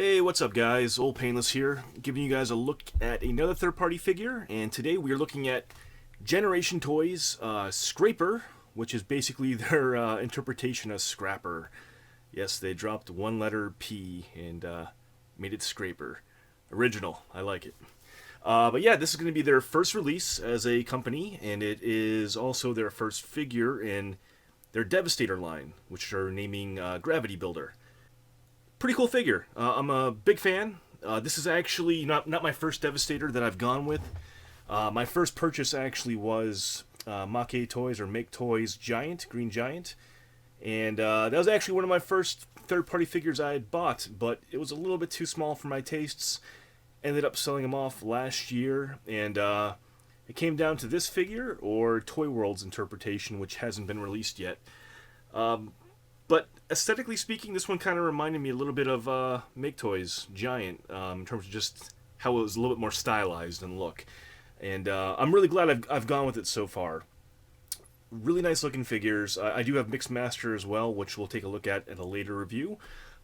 Hey, what's up guys? Old Painless here, giving you guys a look at another third-party figure, and today we are looking at GenerationToy's Scraper, which is basically their interpretation of Scrapper. Yes, they dropped one letter P and made it Scraper. Original, I like it. But yeah, this is going to be their first release as a company, and it is also their first figure in their Devastator line, which they're naming Gravity Builder. Pretty cool figure. I'm a big fan. This is actually not my first Devastator that I've gone with. My first purchase actually was Make Toys or Make Toys Giant, Green Giant. And that was actually one of my first third-party figures I had bought, but it was a little bit too small for my tastes. Ended up selling them off last year, and it came down to this figure or Toy World's interpretation, which hasn't been released yet. But aesthetically speaking, this one kind of reminded me a little bit of Make Toys Giant in terms of just how it was a little bit more stylized in look. And I'm really glad I've gone with it so far. Really nice looking figures. I do have Mixmaster as well, which we'll take a look at a later review.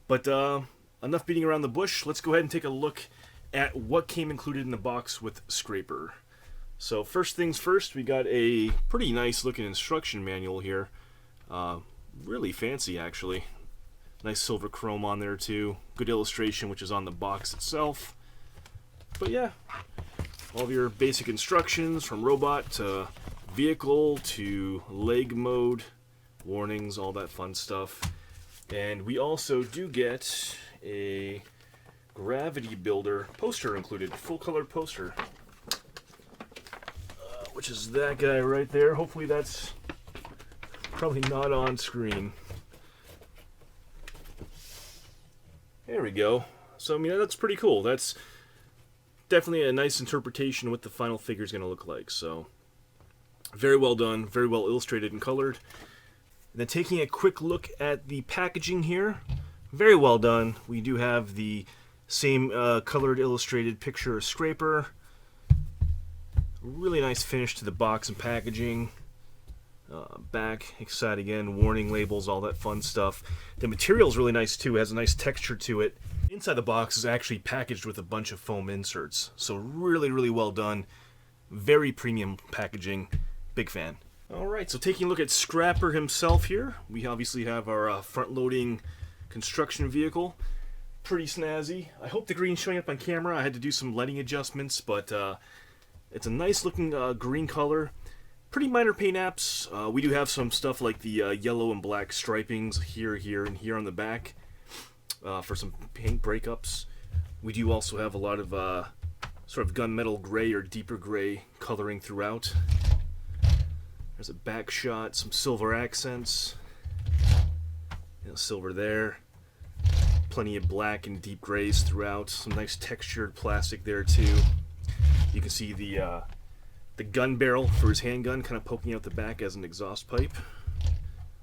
But enough beating around the bush. Let's go ahead and take a look at what came included in the box with Scraper. So first things first, we got a pretty nice looking instruction manual here. Really fancy, actually. Nice silver chrome on there too. Good illustration, which is on the box itself. But yeah, all of your basic instructions from robot to vehicle to leg mode, warnings, all that fun stuff. And we also do get a Gravity Builder poster included, full color poster, which is that guy right there. Hopefully that's probably not on screen. There we go. So I mean, that's pretty cool. That's definitely a nice interpretation of what the final figure is going to look like. So very well done, very well illustrated and colored. And then taking a quick look at the packaging here, very well done. We do have the same colored illustrated picture of Scraper. Really nice finish to the box and packaging. Back, side again, warning labels, all that fun stuff. The material is really nice too, it has a nice texture to it. Inside the box is actually packaged with a bunch of foam inserts, so really well done. Very premium packaging, big fan. Alright, so taking a look at Scrapper himself here, we obviously have our front-loading construction vehicle. Pretty snazzy. I hope the green's showing up on camera. I had to do some lighting adjustments, but it's a nice looking green color. Pretty minor paint apps. We do have some stuff like the yellow and black stripings here, and here on the back for some paint breakups. We do also have a lot of sort of gunmetal gray or deeper gray coloring throughout. There's a back shot, some silver accents. Silver there. Plenty of black and deep grays throughout. Some nice textured plastic there too. You can see the gun barrel for his handgun kind of poking out the back as an exhaust pipe.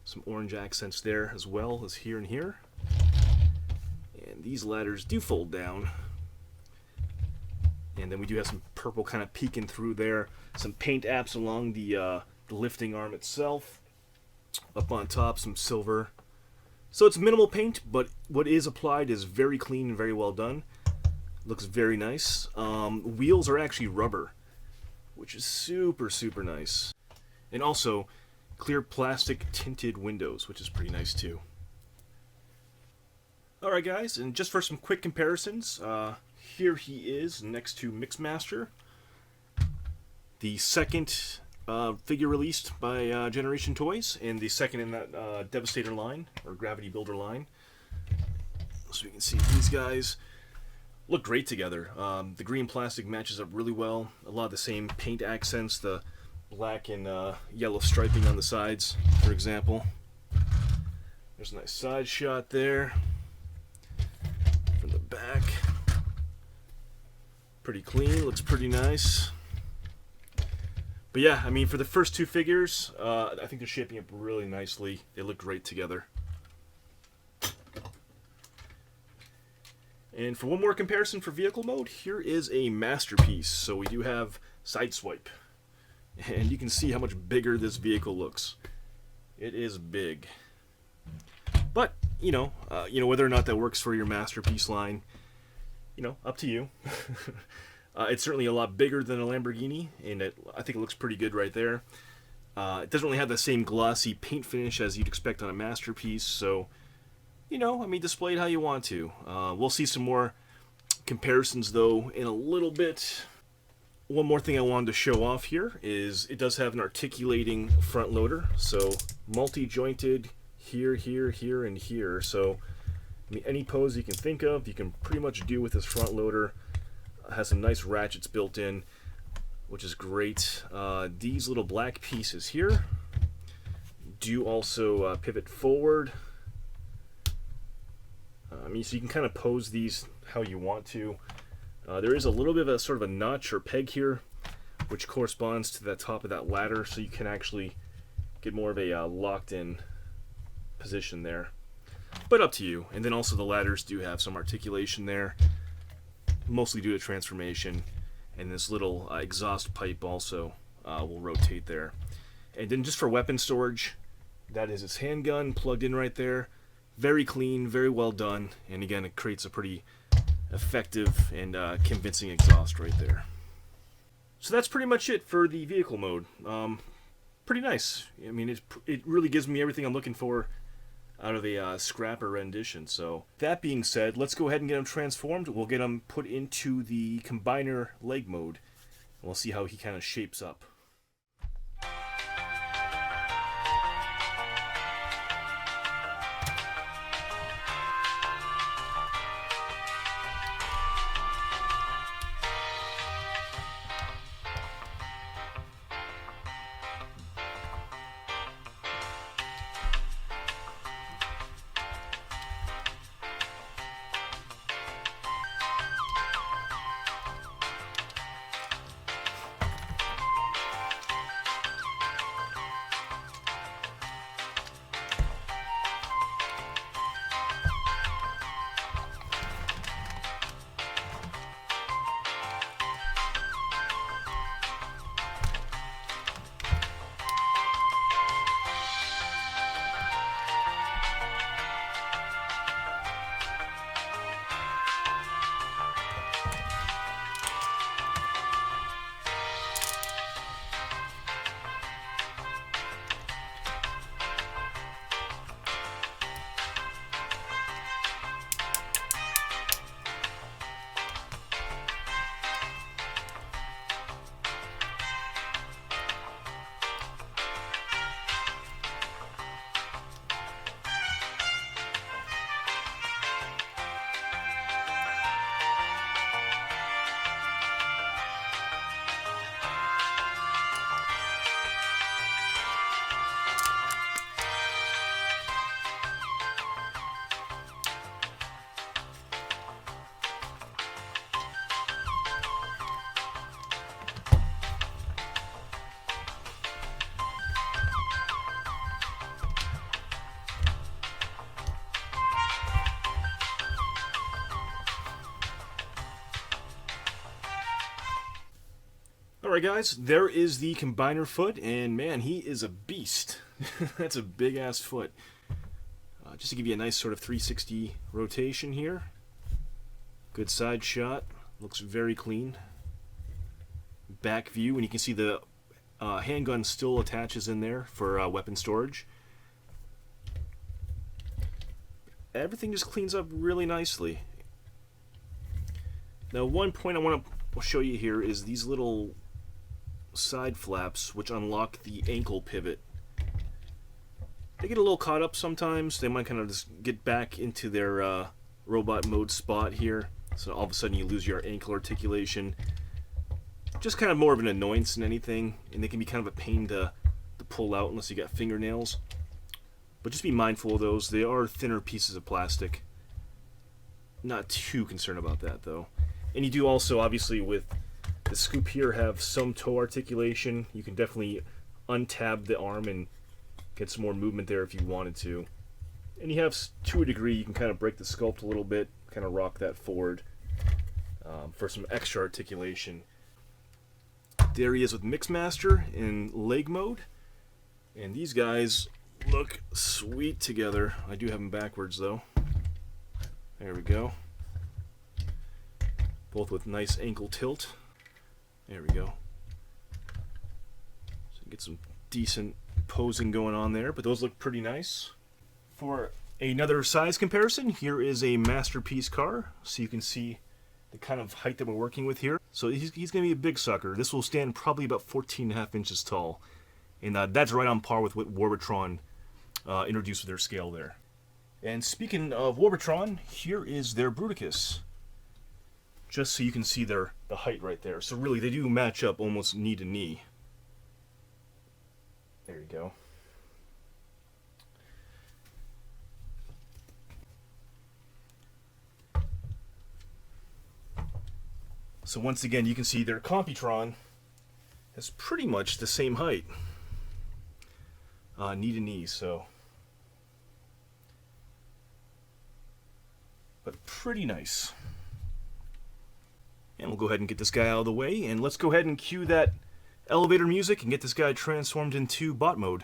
Some orange accents there as well as here and here. And these ladders do fold down. And then we do have some purple kind of peeking through there. Some paint apps along the lifting arm itself. Up on top, some silver. So it's minimal paint, but what is applied is very clean and very well done. Looks very nice. Wheels are actually rubber, which is super nice. And also clear plastic tinted windows, which is pretty nice too. Alright guys, and just for some quick comparisons, here he is next to Mixmaster, the second figure released by Generation Toys, and the second in that Devastator line, or Gravity Builder line. So you can see these guys look great together. The green plastic matches up really well. A lot of the same paint accents, the black and yellow striping on the sides, for example. There's a nice side shot there from the back. Pretty clean, looks pretty nice. But yeah, I mean, for the first two figures, I think they're shaping up really nicely. They look great together. And for one more comparison for vehicle mode, here is a masterpiece. So we do have Sideswipe. And you can see how much bigger this vehicle looks. It is big. But whether or not that works for your masterpiece line, up to you. It's certainly a lot bigger than a Lamborghini, and I think it looks pretty good right there. It doesn't really have the same glossy paint finish as you'd expect on a masterpiece, so, display it how you want to. We'll see some more comparisons, though, in a little bit. One more thing I wanted to show off here is it does have an articulating front loader, so multi-jointed here, here, here, and here. So any pose you can think of, you can pretty much do with this front loader. It has some nice ratchets built in, which is great. These little black pieces here do also pivot forward. So you can kind of pose these how you want to. There is a little bit of a sort of a notch or peg here, which corresponds to the top of that ladder, so you can actually get more of a locked-in position there. But up to you. And then also the ladders do have some articulation there, mostly due to transformation. And this little exhaust pipe also will rotate there. And then just for weapon storage, that is its handgun plugged in right there. Very clean, very well done, and again, it creates a pretty effective and convincing exhaust right there. So that's pretty much it for the vehicle mode. Pretty nice. I mean, it really gives me everything I'm looking for out of a scrapper rendition. So that being said, let's go ahead and get him transformed. We'll get him put into the combiner leg mode, and we'll see how he kind of shapes up. Alright guys, there is the combiner foot, and man, he is a beast. That's a big ass foot. Just to give you a nice sort of 360 rotation here. Good side shot, looks very clean. Back view, and you can see the handgun still attaches in there for weapon storage. Everything just cleans up really nicely. Now one point I want to show you here is these little side flaps which unlock the ankle pivot. They get a little caught up sometimes. They might kind of just get back into their robot mode spot here, so all of a sudden you lose your ankle articulation. Just kind of more of an annoyance than anything, and they can be kind of a pain to pull out unless you got fingernails. But just be mindful of those. They are thinner pieces of plastic. Not too concerned about that though. And you do also, obviously, with the scoop here, have some toe articulation. You can definitely untab the arm and get some more movement there if you wanted to. And you have, to a degree, you can kind of break the sculpt a little bit, kind of rock that forward for some extra articulation. There he is with Mixmaster in leg mode. And these guys look sweet together. I do have them backwards though. There we go. Both with nice ankle tilt. There we go. So get some decent posing going on there, but those look pretty nice. For another size comparison, here is a Masterpiece car, so you can see the kind of height that we're working with here. So he's going to be a big sucker. This will stand probably about 14.5 inches tall, and that's right on par with what Warbotron introduced with their scale there. And speaking of Warbotron, here is their Bruticus. Just so you can see the height right there. So really, they do match up almost knee to knee. There you go. So once again, you can see their Computron has pretty much the same height. Knee to knee, so. But pretty nice. And we'll go ahead and get this guy out of the way, and let's go ahead and cue that elevator music and get this guy transformed into bot mode.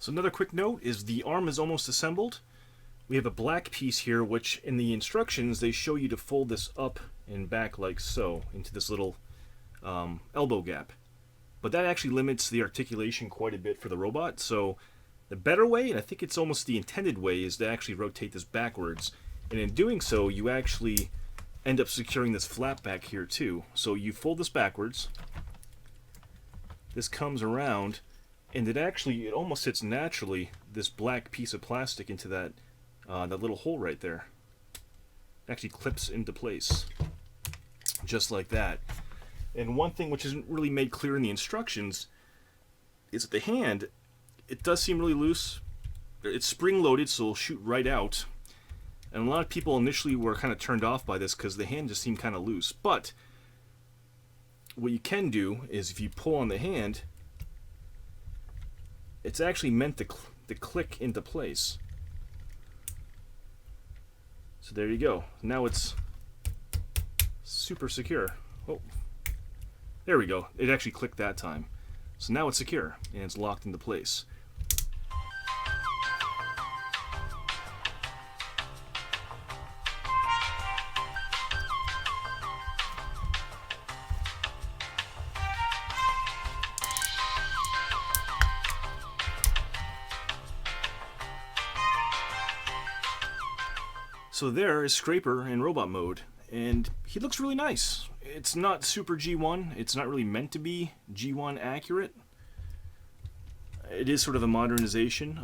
So another quick note is the arm is almost assembled. We have a black piece here, which in the instructions they show you to fold this up and back like so into this little elbow gap. But that actually limits the articulation quite a bit for the robot. So the better way, and I think it's almost the intended way, is to actually rotate this backwards. And in doing so, you actually end up securing this flap back here too. So you fold this backwards. This comes around, and it almost sits naturally, this black piece of plastic into that little hole right there. It actually clips into place, just like that. And one thing which isn't really made clear in the instructions is that the hand, it does seem really loose. It's spring-loaded, so it'll shoot right out. And a lot of people initially were kind of turned off by this because the hand just seemed kind of loose. But what you can do is if you pull on the hand, it's actually meant to click into place. So there you go. Now it's super secure. Oh, there we go. It actually clicked that time. So now it's secure and it's locked into place. So there is Scraper in robot mode, and he looks really nice. It's not super G1, it's not really meant to be G1 accurate. It is sort of a modernization,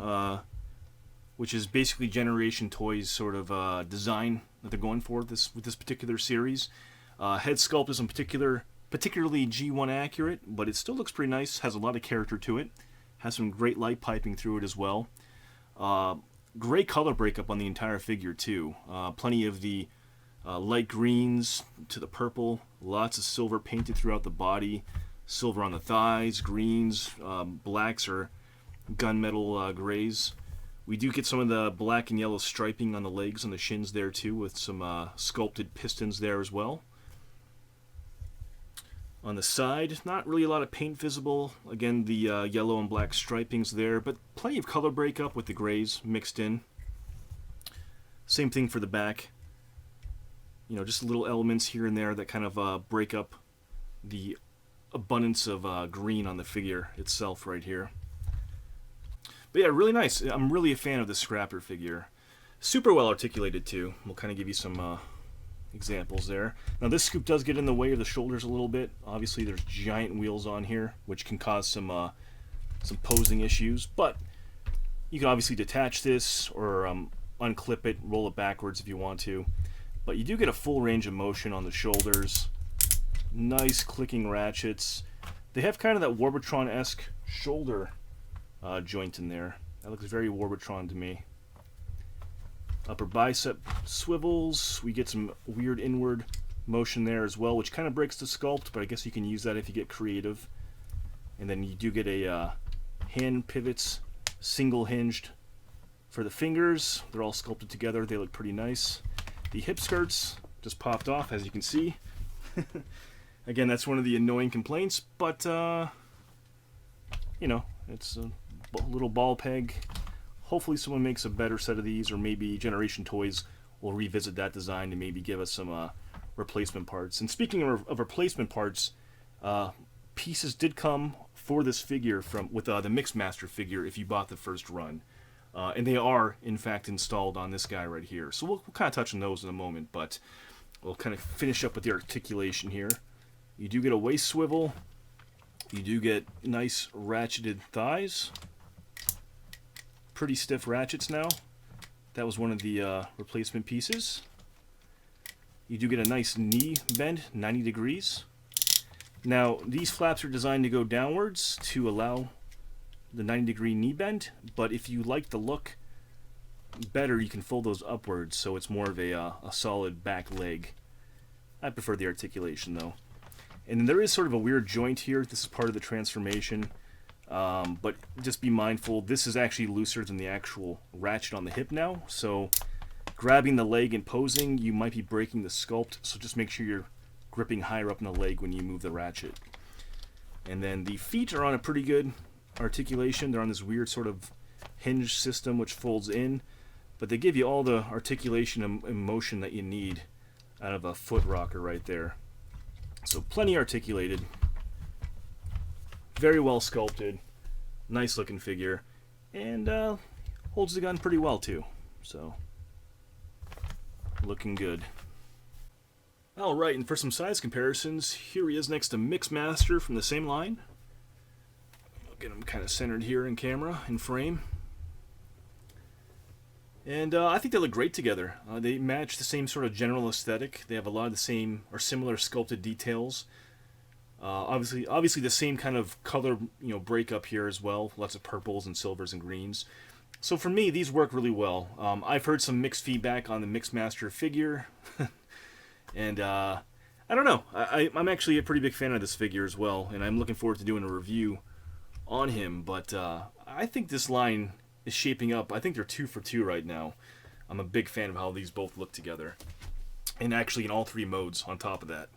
which is basically GenerationToy's sort of design that they're going for with this particular series. Head sculpt is in particular particularly G1 accurate, but it still looks pretty nice, has a lot of character to it, has some great light piping through it as well. Great color breakup on the entire figure too. Plenty of the light greens to the purple, lots of silver painted throughout the body, silver on the thighs, greens, blacks or gunmetal grays. We do get some of the black and yellow striping on the legs and the shins there too, with some sculpted pistons there as well. On the side, not really a lot of paint visible. Again, the yellow and black stripings there, but plenty of color breakup with the grays mixed in. Same thing for the back. You know, just little elements here and there that kind of break up the abundance of green on the figure itself right here. But yeah, really nice. I'm really a fan of this Scrapper figure. Super well articulated too. We'll kind of give you some examples there. Now this scoop does get in the way of the shoulders a little bit. Obviously there's giant wheels on here, which can cause some posing issues, but you can obviously detach this or unclip it, roll it backwards if you want to. But you do get a full range of motion on the shoulders. Nice clicking ratchets. They have kind of that Warbotron-esque shoulder joint in there. That looks very Warbotron to me. Upper bicep swivels. We get some weird inward motion there as well, which kind of breaks the sculpt, but I guess you can use that if you get creative. And then you do get a hand pivots, single hinged for the fingers. They're all sculpted together. They look pretty nice. The hip skirts just popped off, as you can see. Again, that's one of the annoying complaints, but you know, it's a little ball peg. Hopefully someone makes a better set of these, or maybe Generation Toys will revisit that design and maybe give us some replacement parts. And speaking of replacement parts, pieces did come for this figure with the Mixmaster figure if you bought the first run. And they are, in fact, installed on this guy right here. So we'll kind of touch on those in a moment, but we'll kind of finish up with the articulation here. You do get a waist swivel. You do get nice ratcheted thighs. Pretty stiff ratchets now. That was one of the replacement pieces. You do get a nice knee bend, 90 degrees. Now, these flaps are designed to go downwards to allow the 90-degree knee bend, but if you like the look better, you can fold those upwards so it's more of a solid back leg. I prefer the articulation though. And then there is sort of a weird joint here. This is part of the transformation. But just be mindful, this is actually looser than the actual ratchet on the hip now, so grabbing the leg and posing, you might be breaking the sculpt, so just make sure you're gripping higher up in the leg when you move the ratchet. And then the feet are on a pretty good articulation. They're on this weird sort of hinge system which folds in, but they give you all the articulation and motion that you need out of a foot rocker right there. So plenty articulated. Very well sculpted, nice looking figure, and holds the gun pretty well too, so looking good. Alright, and for some size comparisons, here he is next to Mixmaster from the same line. I'll get him kind of centered here in camera, in frame. And I think they look great together. They match the same sort of general aesthetic. They have a lot of the same or similar sculpted details. Obviously the same kind of color, breakup here as well. Lots of purples and silvers and greens. So for me, these work really well. I've heard some mixed feedback on the Mixmaster figure, and I don't know. I'm actually a pretty big fan of this figure as well, and I'm looking forward to doing a review on him. But I think this line is shaping up. I think they're 2 for 2 right now. I'm a big fan of how these both look together, and actually in all 3 modes on top of that.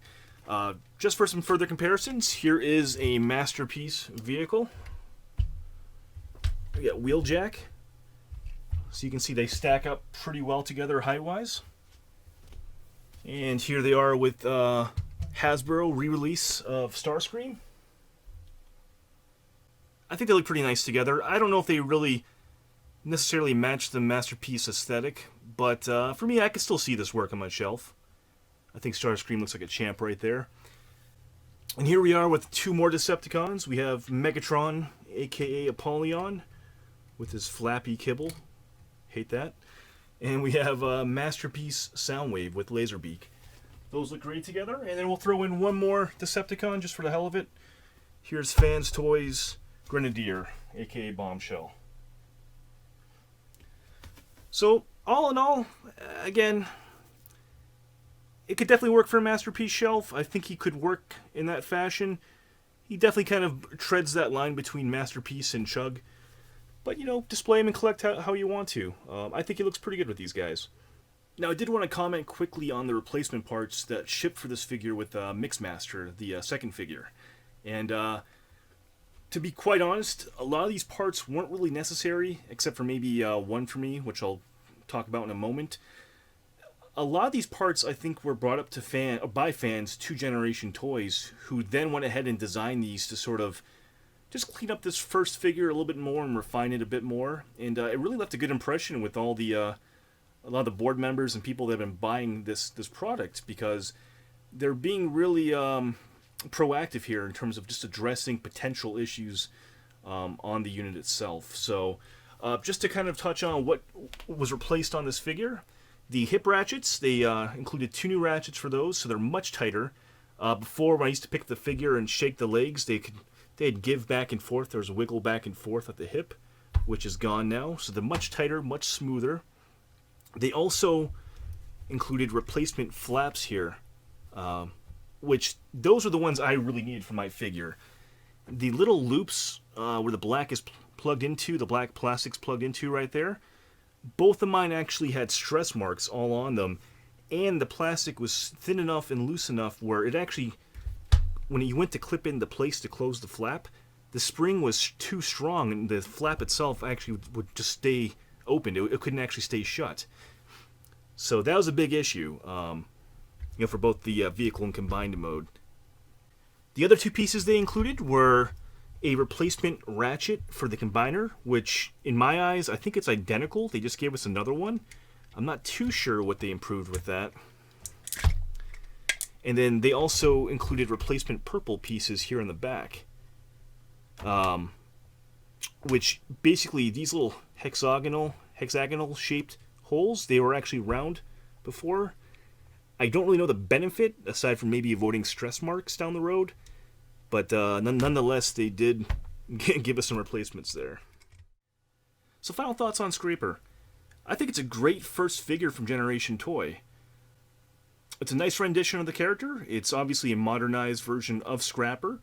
Just for some further comparisons, here is a Masterpiece vehicle. We got Wheeljack. So you can see they stack up pretty well together height-wise. And here they are with Hasbro re-release of Starscream. I think they look pretty nice together. I don't know if they really necessarily match the Masterpiece aesthetic, but for me, I can still see this work on my shelf. I think Starscream looks like a champ right there. And here we are with 2 more Decepticons. We have Megatron, aka Apollyon, with his flappy kibble. Hate that. And we have Masterpiece Soundwave with Laserbeak. Those look great together. And then we'll throw in one more Decepticon just for the hell of it. Here's Fans Toys Grenadier, aka Bombshell. So, all in all, again, it could definitely work for a Masterpiece shelf. I think he could work in that fashion. He definitely kind of treads that line between Masterpiece and Chug. But, you know, display him and collect how you want to. I think he looks pretty good with these guys. Now, I did want to comment quickly on the replacement parts that shipped for this figure with Mixmaster, the second figure. And to be quite honest, a lot of these parts weren't really necessary, except for maybe one for me, which I'll talk about in a moment. A lot of these parts, I think, were brought up to by fans to Generation Toys, who then went ahead and designed these to sort of just clean up this first figure a little bit more and refine it a bit more. And it really left a good impression with all the a lot of the board members and people that have been buying this product, because they're being really proactive here in terms of just addressing potential issues on the unit itself. So just to kind of touch on what was replaced on this figure, the hip ratchets, they included 2 new ratchets for those, so they're much tighter. Before, when I used to pick the figure and shake the legs, they'd give back and forth. There was a wiggle back and forth at the hip, which is gone now. So they're much tighter, much smoother. They also included replacement flaps here, which those are the ones I really needed for my figure. The little loops where the black is plugged into, the black plastic's plugged into right there, both of mine actually had stress marks all on them, and the plastic was thin enough and loose enough where it actually, when you went to clip into place to close the flap, the spring was too strong and the flap itself actually would just stay open. It couldn't actually stay shut. So that was a big issue, for both the vehicle and combined mode. The other 2 pieces they included were a replacement ratchet for the combiner, which in my eyes, I think it's identical. They just gave us another one. I'm not too sure what they improved with that. And then they also included replacement purple pieces here in the back. Which basically, these little hexagonal shaped holes, they were actually round before. I don't really know the benefit, aside from maybe avoiding stress marks down the road. But nonetheless, they did give us some replacements there. So final thoughts on Scraper. I think it's a great first figure from Generation Toy. It's a nice rendition of the character. It's obviously a modernized version of Scrapper,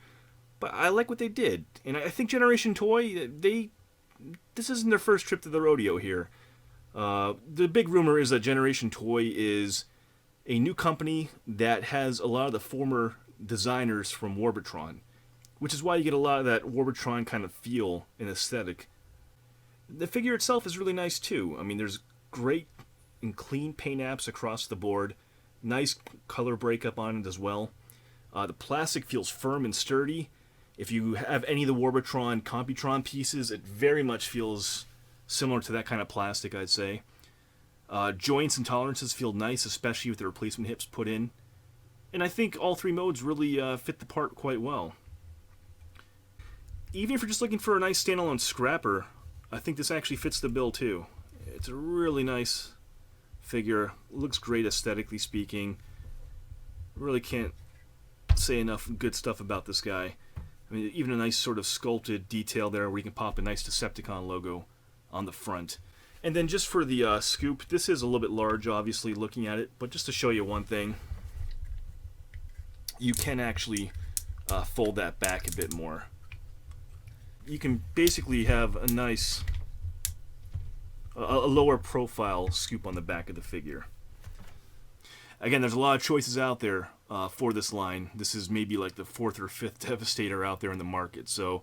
but I like what they did. And I think Generation Toy, this isn't their first trip to the rodeo here. The big rumor is that Generation Toy is a new company that has a lot of the former designers from Warbitron, which is why you get a lot of that Warbitron kind of feel and aesthetic. The figure itself is really nice too. I mean, there's great and clean paint apps across the board, nice color breakup on it as well. The plastic feels firm and sturdy. If you have any of the Warbitron Computron pieces, it very much feels similar to that kind of plastic, I'd say. Joints and tolerances feel nice, especially with the replacement hips put in. And I think all 3 modes really fit the part quite well. Even if you're just looking for a nice standalone Scrapper, I think this actually fits the bill too. It's a really nice figure. Looks great aesthetically speaking. Really can't say enough good stuff about this guy. I mean, even a nice sort of sculpted detail there where you can pop a nice Decepticon logo on the front. And then just for the scoop, this is a little bit large, obviously, looking at it, but just to show you one thing, you can actually fold that back a bit more. You can basically have a nice, a lower profile scoop on the back of the figure. Again, there's a lot of choices out there for this line. This is maybe like the 4th or 5th Devastator out there in the market. So,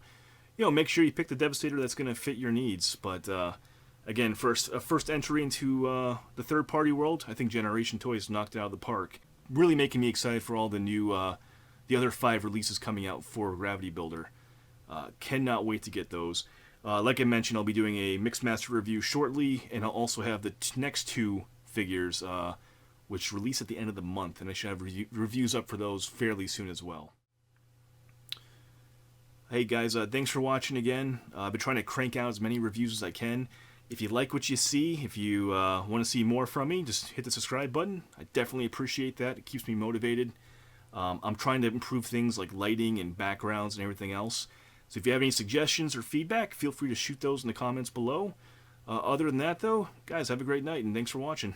make sure you pick the Devastator that's going to fit your needs. But again, first entry into the third-party world, I think Generation Toys knocked it out of the park. Really making me excited for all the new, the other 5 releases coming out for Gravity Builder. Cannot wait to get those. Like I mentioned, I'll be doing a Mixmaster review shortly, and I'll also have the next 2 figures, which release at the end of the month, and I should have reviews up for those fairly soon as well. Hey guys, thanks for watching again. I've been trying to crank out as many reviews as I can. If you like what you see, if you want to see more from me, just hit the subscribe button. I definitely appreciate that. It keeps me motivated. I'm trying to improve things like lighting and backgrounds and everything else. So if you have any suggestions or feedback, feel free to shoot those in the comments below. Other than that, though, guys, have a great night, and thanks for watching.